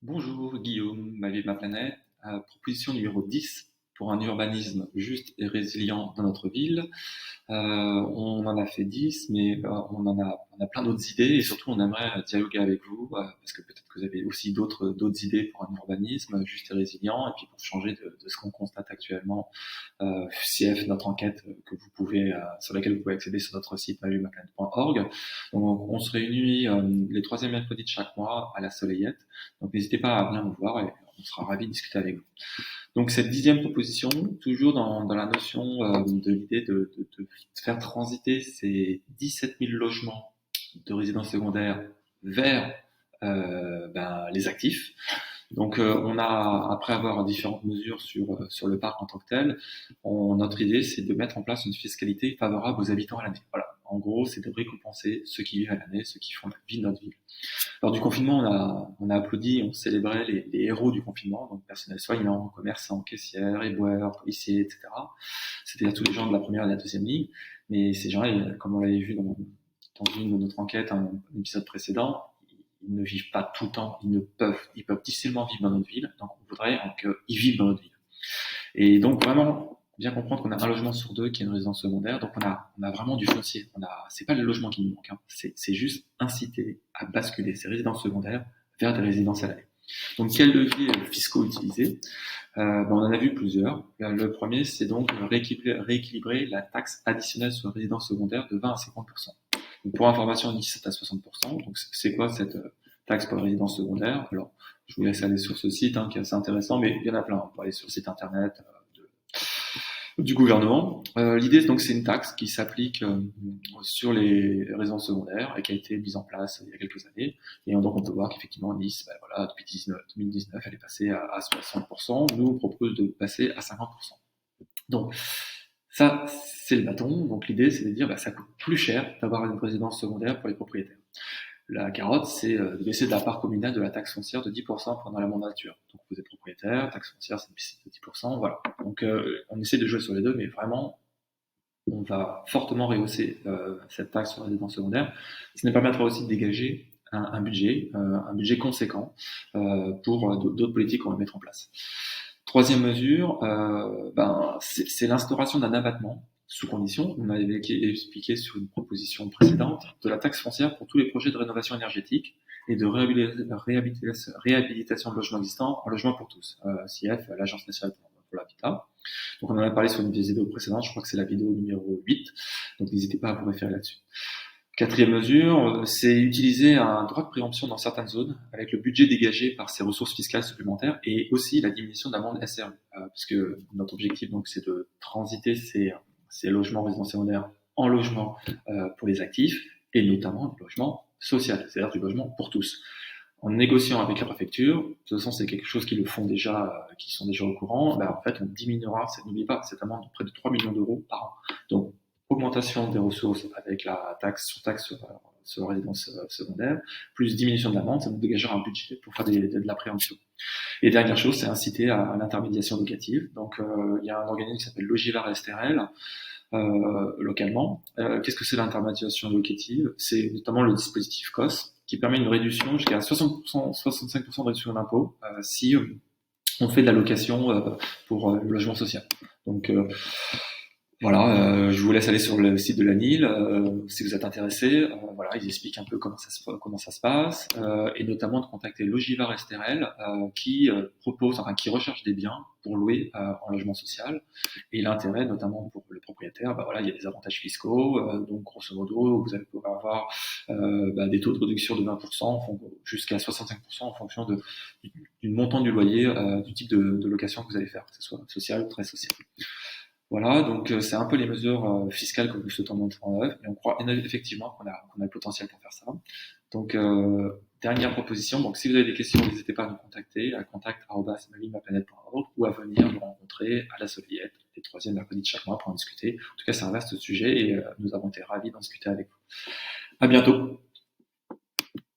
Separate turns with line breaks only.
Bonjour Guillaume, ma vie, ma planète. Proposition numéro 10 pour un urbanisme juste et résilient dans notre ville. On en a fait 10, mais on a plein d'autres idées et surtout on aimerait dialoguer avec vous parce que peut-être que vous avez aussi d'autres idées pour un urbanisme juste et résilient et puis pour changer de ce qu'on constate actuellement. CF, notre enquête sur laquelle vous pouvez accéder sur notre site mavimaplanète.org. Donc on se réunit les troisièmes mercredis de chaque mois à la Soleillette. Donc n'hésitez pas à venir nous voir et on sera ravis de discuter avec vous. Donc cette 10e proposition, toujours dans la notion de l'idée de faire transiter ces 17 000 logements de résidences secondaires vers les actifs. Donc on a, après avoir différentes mesures sur le parc en tant que tel, notre idée c'est de mettre en place une fiscalité favorable aux habitants à l'année. Voilà. En gros, c'est de récompenser ceux qui vivent à l'année, ceux qui font la vie de notre ville. Lors du confinement, on a applaudi, on célébrait les héros du confinement, donc personnel soignant, commerçants, caissières, éboueurs, policiers, etc. C'est-à-dire tous les gens de la première et de la deuxième ligne. Mais ces gens-là, comme on l'avait vu dans une de notre enquête, un épisode précédent, ils ne vivent pas tout le temps, ils peuvent difficilement vivre dans notre ville, donc on voudrait qu'ils vivent dans notre ville. Et donc vraiment, bien comprendre qu'on a un logement sur deux qui est une résidence secondaire, donc on a vraiment du foncier. C'est pas le logement qui nous manque, hein. C'est juste inciter à basculer ces résidences secondaires vers des résidences à l'année. Donc quels leviers fiscaux utiliser On en a vu plusieurs. Le premier, c'est donc rééquilibrer la taxe additionnelle sur les résidences secondaires de 20 à 50%. Donc pour information, 17 à 60%. Donc c'est quoi cette taxe pour les résidences secondaires? Alors, je vous laisse aller sur ce site qui est assez intéressant, mais il y en a plein. On peut aller sur le site internet du gouvernement. L'idée, donc, c'est une taxe qui s'applique sur les résidences secondaires et qui a été mise en place il y a quelques années. Et donc, on peut voir qu'effectivement, Nice, depuis 2019, elle est passée à 60%. Nous, on propose de passer à 50%. Donc, ça, c'est le bâton. Donc, l'idée, c'est de dire, ça coûte plus cher d'avoir une résidence secondaire pour les propriétaires. La carotte, c'est de baisser de la part communale de la taxe foncière de 10% pendant la mandature. Donc vous êtes propriétaire, taxe foncière, c'est de 10%, voilà. Donc on essaie de jouer sur les deux, mais vraiment, on va fortement rehausser cette taxe sur la résidence secondaire. Ça nous permettra aussi de dégager un budget conséquent pour d'autres politiques qu'on va mettre en place. Troisième mesure, c'est l'instauration d'un abattement sous condition, on avait expliqué sur une proposition précédente, de la taxe foncière pour tous les projets de rénovation énergétique et de réhabilitation de logements existants en logement pour tous, CIF, l'Agence nationale pour l'habitat. Donc on en a parlé sur une des vidéos précédentes, je crois que c'est la vidéo numéro 8, donc n'hésitez pas à vous référer là-dessus. Quatrième mesure, c'est utiliser un droit de préemption dans certaines zones avec le budget dégagé par ces ressources fiscales supplémentaires et aussi la diminution de l'amende SRU, puisque notre objectif donc c'est de transiter ces logements résidents secondaires en logements pour les actifs et notamment du logement social, c'est-à-dire du logement pour tous. En négociant avec la préfecture, de toute façon c'est quelque chose qu'ils le font déjà, qui sont déjà au courant, en fait on diminuera, n'oubliez pas, cette amende de près de 3 millions d'euros par an. Donc augmentation des ressources avec la taxe sur la résidence secondaire, plus diminution de l'amende, ça nous dégagera un budget pour faire de la préemption. Et dernière chose, c'est inciter à l'intermédiation locative. Donc il y a un organisme qui s'appelle Logivar STRL, localement. Qu'est-ce que c'est l'intermédiation locative? C'est notamment le dispositif COS qui permet une réduction jusqu'à 60%, 65% de réduction d'impôt si on fait de la location pour le logement social. Donc voilà, je vous laisse aller sur le site de l'ANIL si vous êtes intéressé. Voilà, ils expliquent un peu comment ça se passe et notamment de contacter Logivar STRL qui qui recherche des biens pour louer en logement social. Et l'intérêt, notamment pour le propriétaire, il y a des avantages fiscaux. Donc grosso modo, vous allez pouvoir avoir des taux de réduction de 20% jusqu'à 65% en fonction du montant du loyer, du type de location que vous allez faire, que ce soit social ou très social. Voilà, donc c'est un peu les mesures fiscales que nous souhaitons mettre en œuvre, et on croit effectivement qu'on a le potentiel pour faire ça. Donc dernière proposition, donc si vous avez des questions, n'hésitez pas à nous contacter à contact@mavimaplanète.org ou à venir nous rencontrer à la Soleillette les troisièmes mercredis de chaque mois pour en discuter. En tout cas, c'est un vaste sujet et nous avons été ravis d'en discuter avec vous. À bientôt.